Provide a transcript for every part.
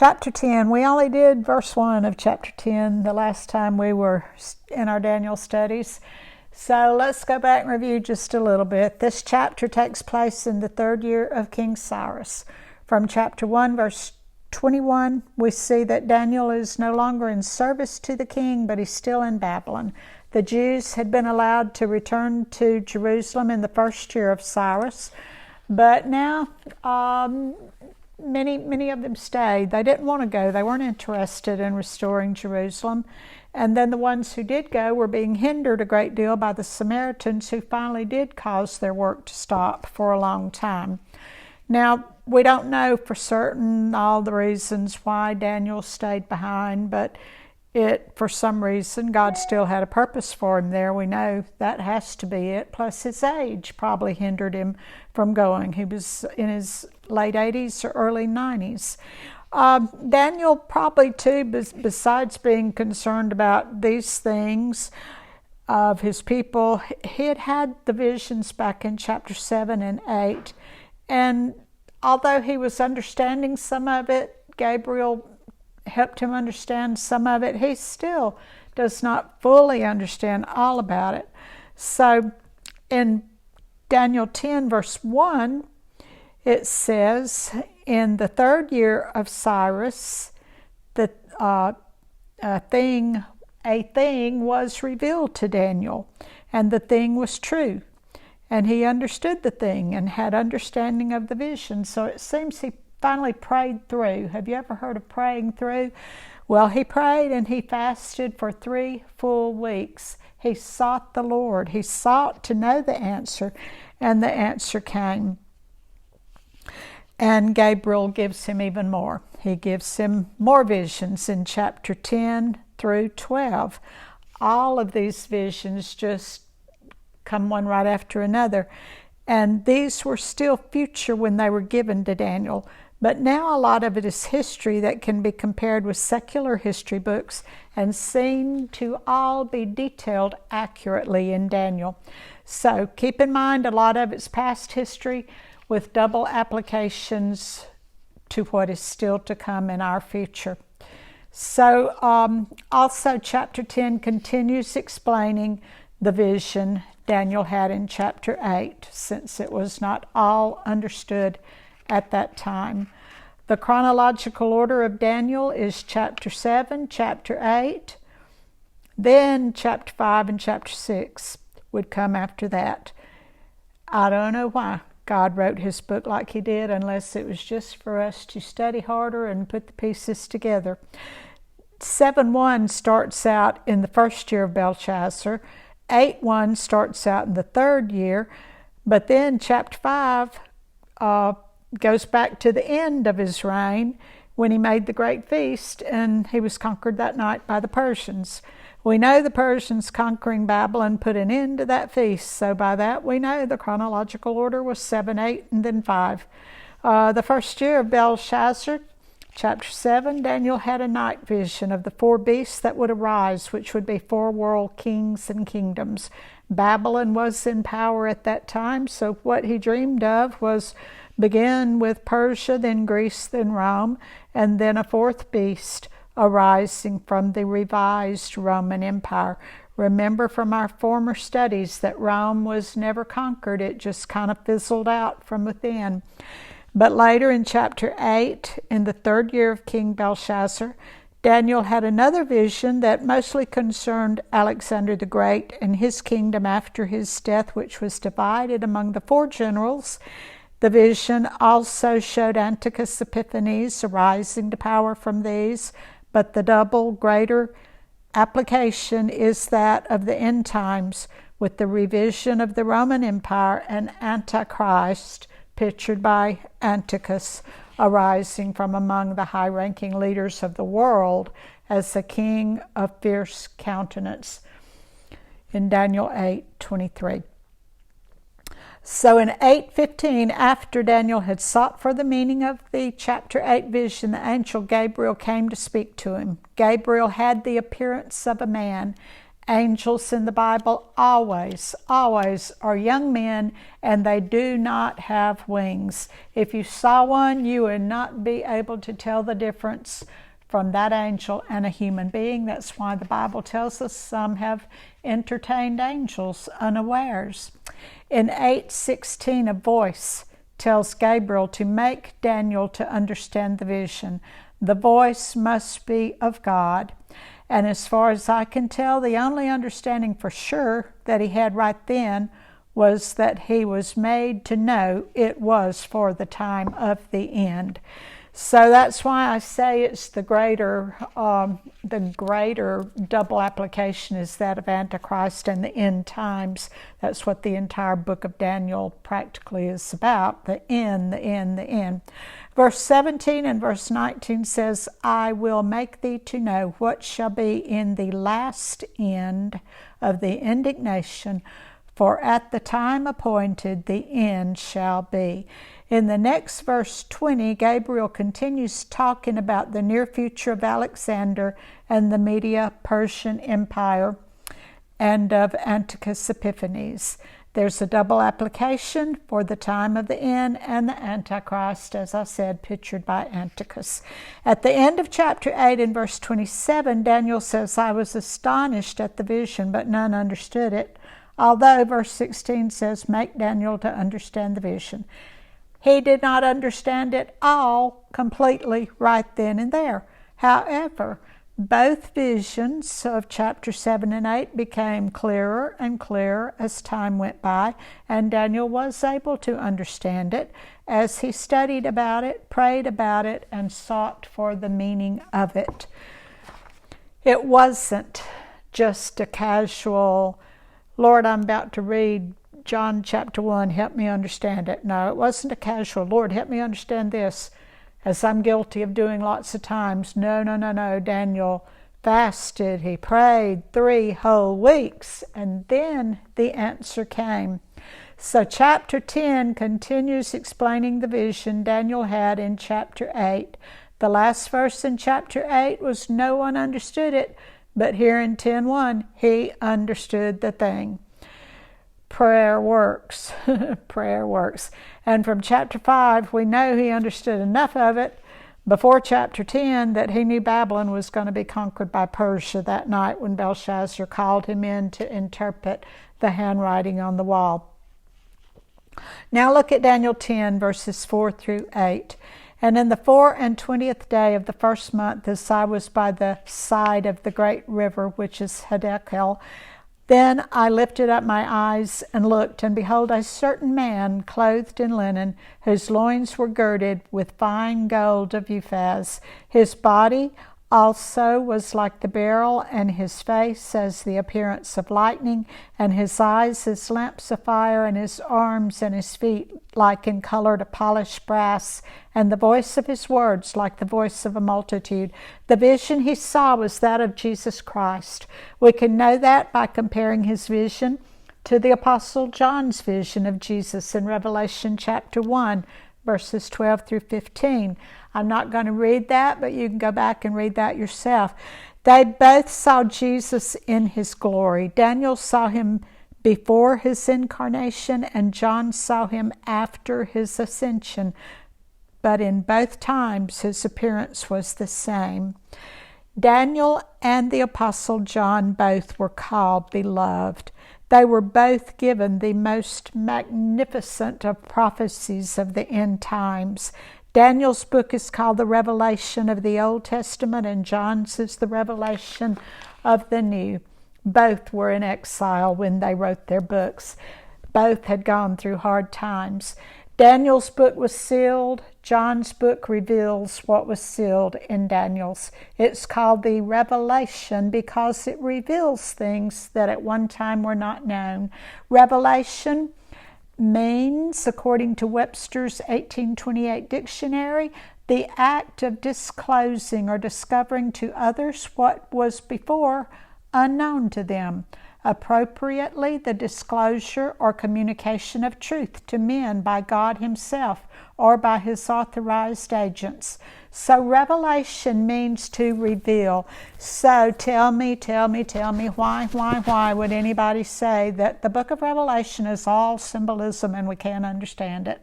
Chapter 10, we only did verse 1 of chapter 10 the last time we were in our Daniel studies. So let's go back and review just a little bit. This chapter takes place in the 3rd year of King Cyrus. From chapter 1, verse 21, we see that Daniel is no longer in service to the king, but he's still in Babylon. The Jews had been allowed to return to Jerusalem in the 1st year of Cyrus, but now many of them stayed. They didn't want to go. They weren't interested in restoring Jerusalem. And then the ones who did go were being hindered a great deal by the Samaritans, who finally did cause their work to stop for a long time. Now, we don't know for certain all the reasons why Daniel stayed behind, but for some reason, God still had a purpose for him there. We know that has to be it. Plus, his age probably hindered him from going. He was in his late 80s or early 90s. Daniel probably too, besides being concerned about these things of his people, he had the visions back in chapter 7 and 8. And although he was understanding some of it, Gabriel helped him understand some of it, he still does not fully understand all about it. So in Daniel 10 verse 1, it says, in the 3rd year of Cyrus, a thing was revealed to Daniel, and the thing was true. And he understood the thing and had understanding of the vision. So it seems he finally prayed through. Have you ever heard of praying through? Well, he prayed and he fasted for 3 full weeks. He sought the Lord. He sought to know the answer, and the answer came. And Gabriel gives him even more. He gives him more visions in chapter 10 through 12. All of these visions just come one right after another. And these were still future when they were given to Daniel. But now a lot of it is history that can be compared with secular history books and seen to all be detailed accurately in Daniel. So keep in mind a lot of it's past history with double applications to what is still to come in our future. So also chapter 10 continues explaining the vision Daniel had in chapter 8, since it was not all understood at that time. The chronological order of Daniel is chapter 7, chapter 8, then chapter 5 and chapter 6 would come after that. I don't know why God wrote his book like he did, unless it was just for us to study harder and put the pieces together. 7:1 starts out in the 1st year of Belshazzar. 8:1 starts out in the 3rd year, but then chapter 5 goes back to the end of his reign when he made the great feast, and he was conquered that night by the Persians. We know the Persians conquering Babylon put an end to that feast, so by that we know the chronological order was 7, 8, and then 5. The 1st year of Belshazzar, chapter 7, Daniel had a night vision of the 4 beasts that would arise, which would be 4 world kings and kingdoms. Babylon was in power at that time, so what he dreamed of was begin with Persia, then Greece, then Rome, and then a 4th beast arising from the revised Roman Empire. Remember from our former studies that Rome was never conquered. It just kind of fizzled out from within. But later in chapter 8, in the 3rd year of King Belshazzar, Daniel had another vision that mostly concerned Alexander the Great and his kingdom after his death, which was divided among the 4 generals. The vision also showed Antiochus Epiphanes arising to power from these, but the double greater application is that of the end times, with the revision of the Roman Empire and Antichrist, pictured by Antiochus, arising from among the high-ranking leaders of the world as a king of fierce countenance, in Daniel 8:23. So in 8:15, after Daniel had sought for the meaning of the chapter 8 vision, the angel Gabriel came to speak to him. Gabriel had the appearance of a man, angels in the Bible always are young men, and they do not have wings. If you saw one, you would not be able to tell the difference from that angel and a human being. That's why the Bible tells us some have entertained angels unawares. In 8:16, a voice tells Gabriel to make Daniel to understand the vision. The voice must be of God. And as far as I can tell, the only understanding for sure that he had right then was that he was made to know it was for the time of the end. So that's why I say it's the greater double application is that of Antichrist and the end times. That's what the entire book of Daniel practically is about, the end, the end, the end. Verse 17 and verse 19 says, I will make thee to know what shall be in the last end of the indignation, for at the time appointed the end shall be. In the next verse 20, Gabriel continues talking about the near future of Alexander and the Media-Persian Empire and of Antiochus Epiphanes. There's a double application for the time of the end and the Antichrist, as I said, pictured by Antiochus. At the end of chapter 8 in verse 27, Daniel says, I was astonished at the vision, but none understood it. Although verse 16 says, make Daniel to understand the vision. He did not understand it all completely right then and there. However, both visions of chapter 7 and 8 became clearer and clearer as time went by, and Daniel was able to understand it as he studied about it, prayed about it, and sought for the meaning of it. It wasn't just a casual, Lord, I'm about to read John chapter 1, help me understand it. No, it wasn't a casual, Lord, help me understand this, as I'm guilty of doing lots of times. No. Daniel fasted, he prayed 3 whole weeks, and then the answer came. So chapter 10 continues explaining the vision Daniel had in chapter 8. The last verse in chapter 8 was no one understood it, but here in 10:1, he understood the thing. Prayer works. Prayer works. And from chapter 5, we know he understood enough of it before chapter 10 that he knew Babylon was going to be conquered by Persia that night when Belshazzar called him in to interpret the handwriting on the wall. Now look at Daniel 10, verses 4 through 8. And in the 24th day of the first month, as I was by the side of the great river, which is Hiddekel, then I lifted up my eyes and looked, and behold, a certain man clothed in linen, whose loins were girded with fine gold of Uphaz. His body also was like the beryl, and his face as the appearance of lightning, and his eyes as lamps of fire, and his arms and his feet like in color to polished brass, and the voice of his words like the voice of a multitude. The vision he saw was that of Jesus Christ. We can know that by comparing his vision to the Apostle John's vision of Jesus in Revelation chapter 1, verses 12 through 15. I'm not going to read that, but you can go back and read that yourself. They both saw Jesus in his glory. Daniel saw him before his incarnation, and John saw him after his ascension. But in both times, his appearance was the same. Daniel and the Apostle John both were called beloved. They were both given the most magnificent of prophecies of the end times. Daniel's book is called the Revelation of the Old Testament, and John's is the Revelation of the New. Both were in exile when they wrote their books. Both had gone through hard times. Daniel's book was sealed. John's book reveals what was sealed in Daniel's. It's called the Revelation because it reveals things that at one time were not known. Revelation means, according to Webster's 1828 dictionary, the act of disclosing or discovering to others what was before unknown to them. appropriately the disclosure or communication of truth to men by God Himself or by His authorized agents. So revelation means to reveal. So tell me, why would anybody say that the book of Revelation is all symbolism and we can't understand it?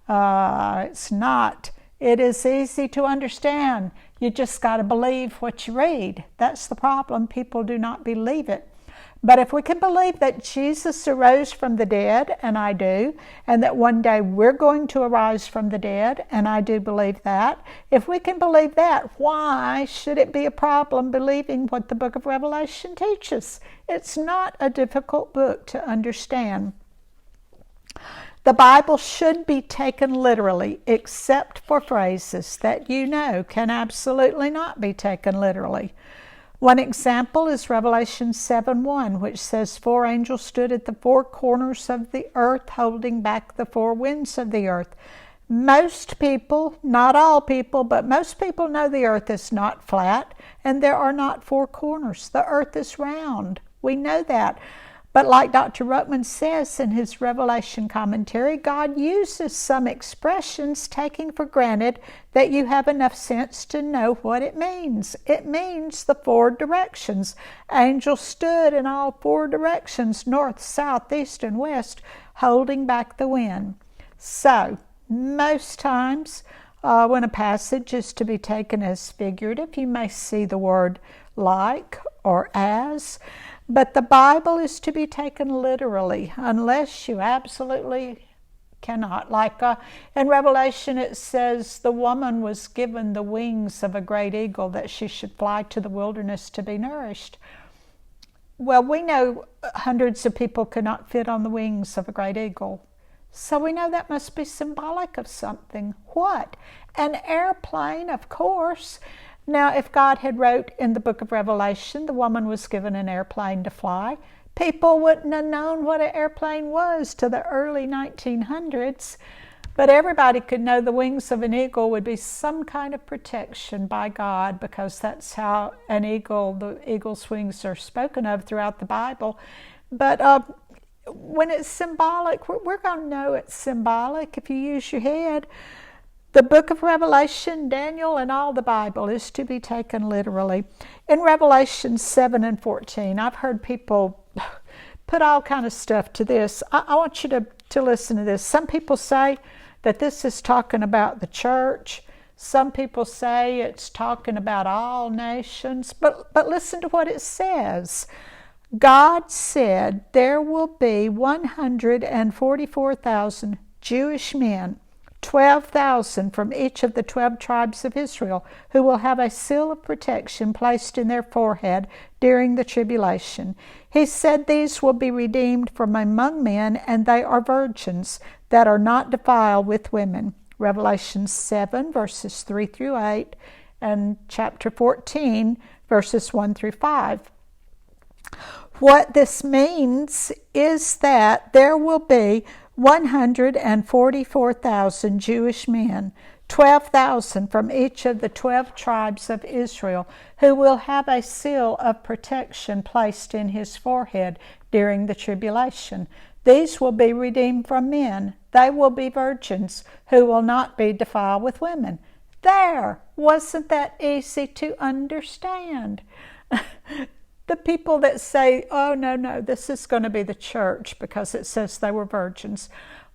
It's not. It is easy to understand. You just got to believe what you read. That's the problem. People do not believe it. But if we can believe that Jesus arose from the dead, and I do, and that one day we're going to arise from the dead, and I do believe that, if we can believe that, why should it be a problem believing what the book of Revelation teaches? It's not a difficult book to understand. The Bible should be taken literally, except for phrases that you know can absolutely not be taken literally. One example is Revelation 7:1, which says, 4 angels stood at the 4 corners of the earth, holding back the 4 winds of the earth. Most people, not all people, but most people know the earth is not flat, and there are not 4 corners. The earth is round. We know that. But like Dr. Ruckman says in his Revelation commentary, God uses some expressions taking for granted that you have enough sense to know what it means. It means the 4 directions. Angels stood in all 4 directions, north, south, east, and west, holding back the wind. So, most times when a passage is to be taken as figurative, you may see the word like or as. But the Bible is to be taken literally unless you absolutely cannot. Like in Revelation it says the woman was given the wings of a great eagle that she should fly to the wilderness to be nourished. Well, we know hundreds of people could not fit on the wings of a great eagle. So we know that must be symbolic of something. What? An airplane, of course. Now, if God had wrote in the book of Revelation, the woman was given an airplane to fly, people wouldn't have known what an airplane was till the early 1900s. But everybody could know the wings of an eagle would be some kind of protection by God, because that's how the eagle's wings are spoken of throughout the Bible. But when it's symbolic, we're going to know it's symbolic if you use your head. The book of Revelation, Daniel, and all the Bible is to be taken literally. In Revelation 7 and 14, I've heard people put all kind of stuff to this. I want you to listen to this. Some people say that this is talking about the church. Some people say it's talking about all nations. But listen to what it says. God said there will be 144,000 Jewish men, 12,000 from each of the 12 tribes of Israel, who will have a seal of protection placed in their forehead during the tribulation. He said these will be redeemed from among men, and they are virgins that are not defiled with women. Revelation 7, verses 3 through 8, and chapter 14, verses 1 through 5. What this means is that there will be 144,000 Jewish men, 12,000 from each of the 12 tribes of Israel, who will have a seal of protection placed in his forehead during the tribulation. These will be redeemed from men. They will be virgins who will not be defiled with women. There! Wasn't that easy to understand? The people that say, oh, no, this is going to be the church because it says they were virgins.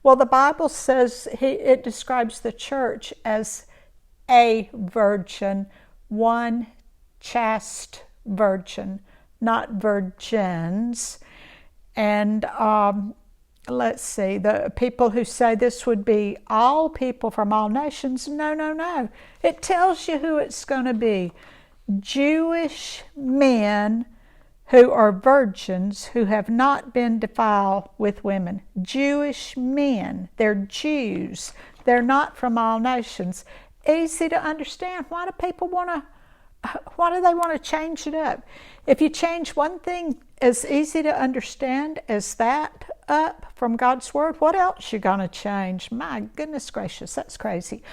Well, the Bible says it describes the church as a virgin, one chaste virgin, not virgins. And let's see, the people who say this would be all people from all nations, no. It tells you who it's going to be. Jewish men who are virgins who have not been defiled with women. Jewish men. They're Jews. They're not from all nations. Easy to understand. Why do they want to change it up? If you change one thing as easy to understand as that, up from God's word, what else you going to change? My goodness gracious, that's crazy.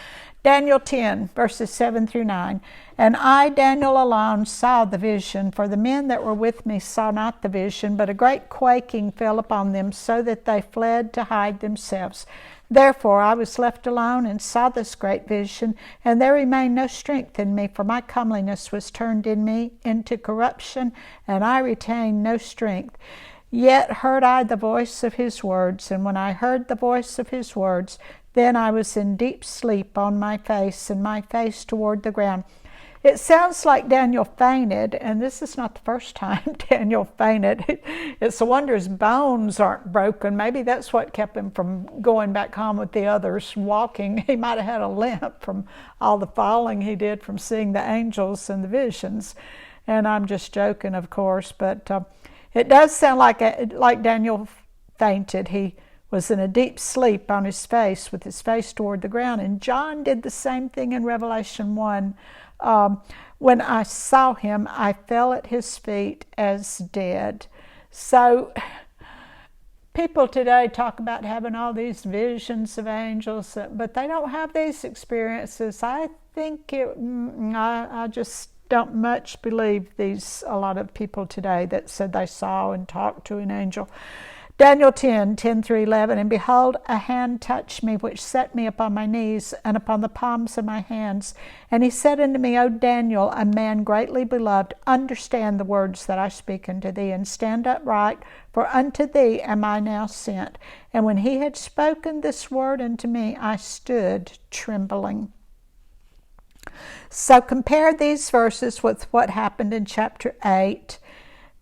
Daniel 10, verses 7 through 9. And I, Daniel, alone saw the vision, for the men that were with me saw not the vision, but a great quaking fell upon them, so that they fled to hide themselves. Therefore I was left alone and saw this great vision, and there remained no strength in me, for my comeliness was turned in me into corruption, and I retained no strength. Yet heard I the voice of his words, and when I heard the voice of his words, then I was in deep sleep on my face, and my face toward the ground. It sounds like Daniel fainted, and this is not the first time Daniel fainted. It's a wonder his bones aren't broken. Maybe that's what kept him from going back home with the others, walking. He might have had a limp from all the falling he did from seeing the angels and the visions. And I'm just joking, of course, but it does sound like Daniel fainted. He was in a deep sleep on his face, with his face toward the ground. And John did the same thing in Revelation 1. When I saw him, I fell at his feet as dead. So people today talk about having all these visions of angels, but they don't have these experiences. I just don't much believe a lot of people today that said they saw and talked to an angel. Daniel 10, 10 through 11, and behold, a hand touched me, which set me upon my knees and upon the palms of my hands. And he said unto me, O Daniel, a man greatly beloved, understand the words that I speak unto thee, and stand upright, for unto thee am I now sent. And when he had spoken this word unto me, I stood trembling. So compare these verses with what happened in chapter 8.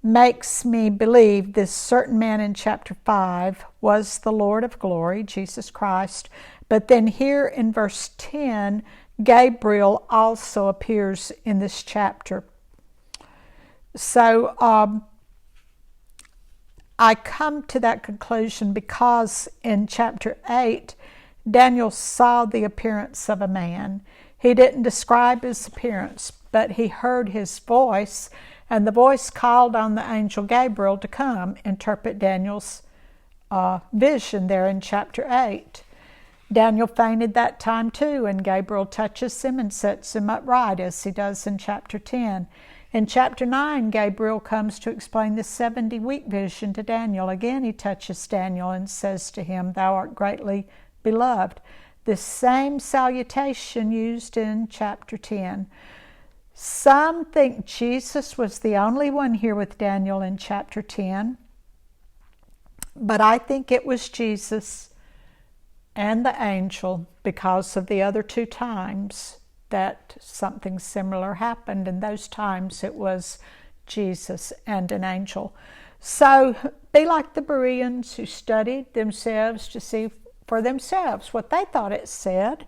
Makes me believe this certain man in chapter 5 was the Lord of glory, Jesus Christ. But then here in verse 10, Gabriel also appears in this chapter. So I come to that conclusion because in chapter 8, Daniel saw the appearance of a man. He didn't describe his appearance, but he heard his voice, and the voice called on the angel Gabriel to come interpret Daniel's vision there in chapter 8. Daniel fainted that time too, and Gabriel touches him and sets him upright, as he does in chapter 10. In chapter 9, Gabriel comes to explain the 70-week vision to Daniel. Again, he touches Daniel and says to him, Thou art greatly beloved. The same salutation used in chapter 10. Some think Jesus was the only one here with Daniel in chapter 10, but I think it was Jesus and the angel because of the other two times that something similar happened. In those times it was Jesus and an angel. So be like the Bereans who studied themselves to see for themselves what they thought it said,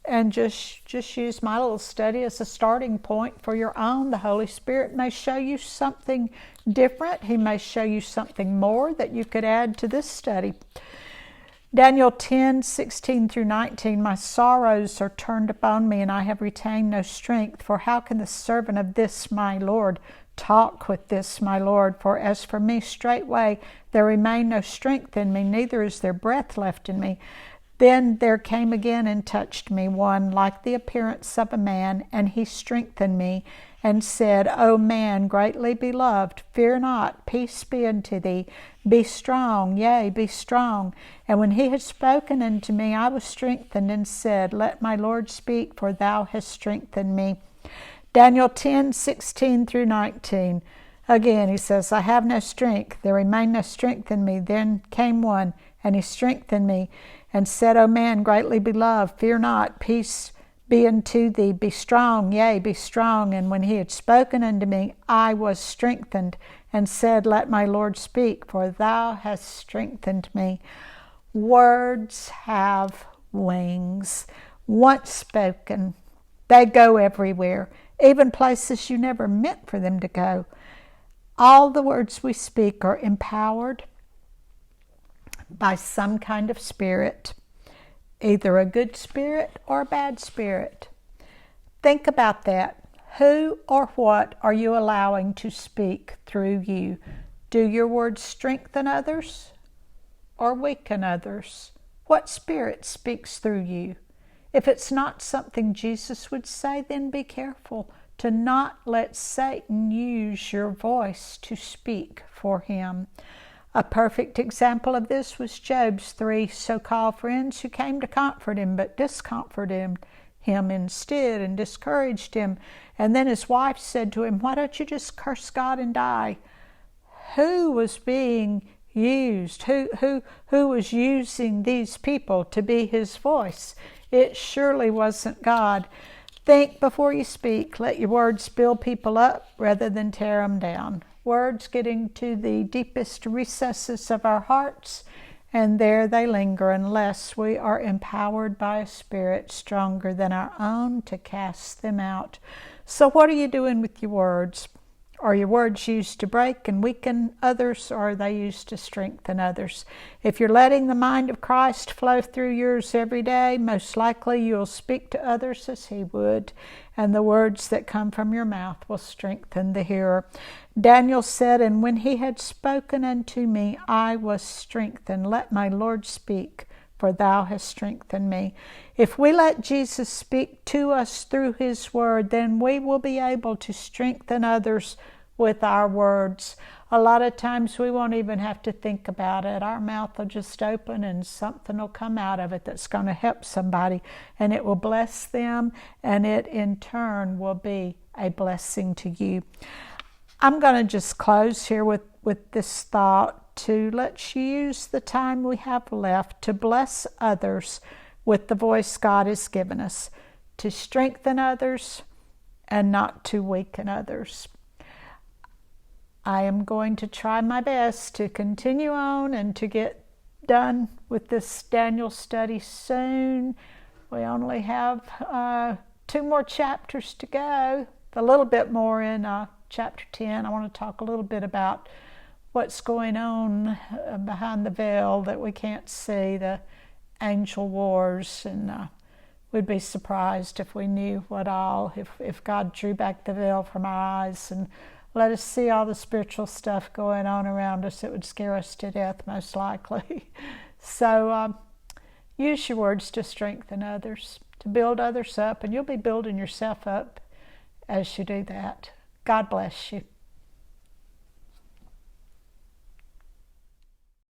and just use my little study as a starting point for your own. The Holy Spirit may show you something different. He may show you something more that you could add to this study. Daniel 10, 16 through 19, My sorrows are turned upon me, and I have retained no strength. For how can the servant of this my Lord talk with this my Lord? For as for me, straightway there remain no strength in me, neither is there breath left in me. Then there came again and touched me one like the appearance of a man, and he strengthened me, and said, O man greatly beloved, fear not, peace be unto thee. Be strong, yea, be strong. And when he had spoken unto me, I was strengthened, and said, Let my Lord speak, for thou hast strengthened me. Daniel 10, 16 through 19. Again, he says, I have no strength, there remained no strength in me. Then came one, and he strengthened me, and said, O man greatly beloved, fear not, peace be unto thee. Be strong, yea, be strong. And when he had spoken unto me, I was strengthened, and said, Let my Lord speak, for thou hast strengthened me. Words have wings. Once spoken, they go everywhere, even places you never meant for them to go. All the words we speak are empowered by some kind of spirit, either a good spirit or a bad spirit. Think about that. Who or what are you allowing to speak through you? Do your words strengthen others, or weaken others? What spirit speaks through you? If it's not something Jesus would say, then be careful to not let Satan use your voice to speak for him. A perfect example of this was Job's 3 so-called friends who came to comfort him, but discomforted him instead and discouraged him. And then his wife said to him, "Why don't you just curse God and die?" Who was being used? Who was using these people to be his voice? It surely wasn't God. Think before you speak. Let your words build people up rather than tear them down. Words get into the deepest recesses of our hearts, and there they linger unless we are empowered by a spirit stronger than our own to cast them out. So what are you doing with your words? Are your words used to break and weaken others, or are they used to strengthen others? If you're letting the mind of Christ flow through yours every day, most likely you'll speak to others as he would, and the words that come from your mouth will strengthen the hearer. Daniel said, "And when he had spoken unto me, I was strengthened. Let my Lord speak, for thou hast strengthened me." If we let Jesus speak to us through his word, then we will be able to strengthen others with our words. A lot of times we won't even have to think about it. Our mouth will just open and something will come out of it that's going to help somebody, and it will bless them, and it in turn will be a blessing to you. I'm going to just close here with this thought to let's use the time we have left to bless others with the voice God has given us, to strengthen others and not to weaken others. I am going to try my best to continue on and to get done with this Daniel study soon. We only have 2 more chapters to go, a little bit more in chapter 10. I want to talk a little bit about what's going on behind the veil that we can't see, the angel wars, and we'd be surprised if we knew what all, if God drew back the veil from our eyes and let us see all the spiritual stuff going on around us. It would scare us to death, most likely. So use your words to strengthen others, to build others up, and you'll be building yourself up as you do that. God bless you.